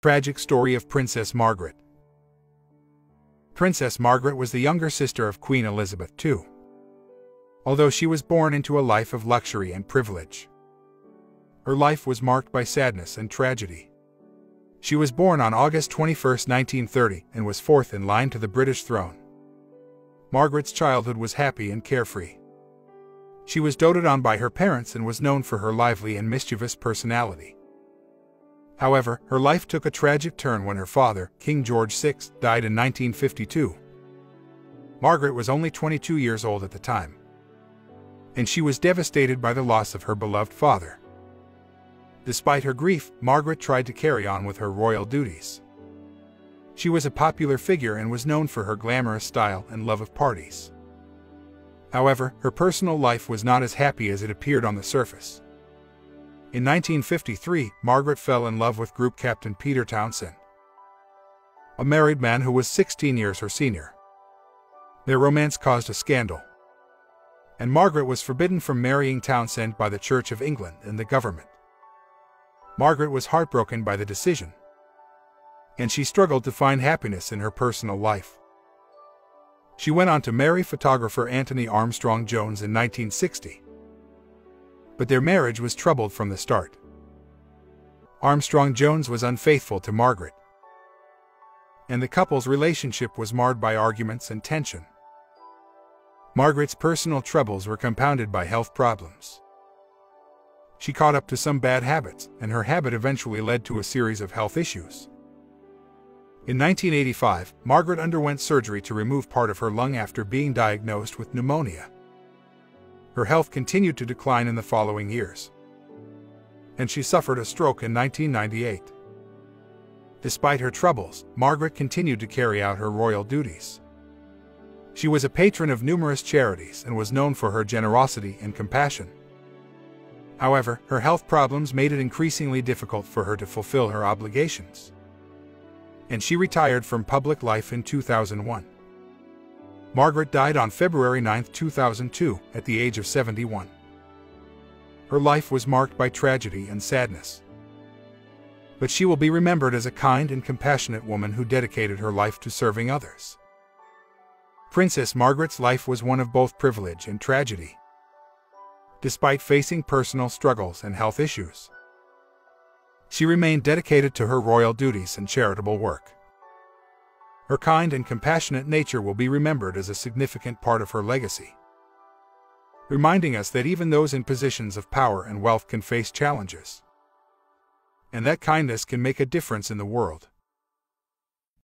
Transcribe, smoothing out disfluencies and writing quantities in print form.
Tragic story of Princess Margaret. Princess Margaret was the younger sister of Queen Elizabeth II. Although she was born into a life of luxury and privilege, her life was marked by sadness and tragedy. She was born on August 21, 1930, and was fourth in line to the British throne. Margaret's childhood was happy and carefree. She was doted on by her parents and was known for her lively and mischievous personality. However, her life took a tragic turn when her father, King George VI, died in 1952. Margaret was only 22 years old at the time, and she was devastated by the loss of her beloved father. Despite her grief, Margaret tried to carry on with her royal duties. She was a popular figure and was known for her glamorous style and love of parties. However, her personal life was not as happy as it appeared on the surface. In 1953, Margaret fell in love with group captain Peter Townsend, a married man who was 16 years her senior. Their romance caused a scandal, and Margaret was forbidden from marrying Townsend by the Church of England and the government. Margaret was heartbroken by the decision, and she struggled to find happiness in her personal life. She went on to marry photographer Anthony Armstrong Jones in 1960. But their marriage was troubled from the start. Armstrong Jones was unfaithful to Margaret, and the couple's relationship was marred by arguments and tension. Margaret's personal troubles were compounded by health problems. She caught up to some bad habits, and her habit eventually led to a series of health issues. In 1985, Margaret underwent surgery to remove part of her lung after being diagnosed with pneumonia. Her health continued to decline in the following years, and she suffered a stroke in 1998. Despite her troubles, Margaret continued to carry out her royal duties. She was a patron of numerous charities and was known for her generosity and compassion. However, her health problems made it increasingly difficult for her to fulfill her obligations, and she retired from public life in 2001. Margaret died on February 9, 2002, at the age of 71. Her life was marked by tragedy and sadness, but she will be remembered as a kind and compassionate woman who dedicated her life to serving others. Princess Margaret's life was one of both privilege and tragedy. Despite facing personal struggles and health issues, she remained dedicated to her royal duties and charitable work. Her kind and compassionate nature will be remembered as a significant part of her legacy, reminding us that even those in positions of power and wealth can face challenges, and that kindness can make a difference in the world.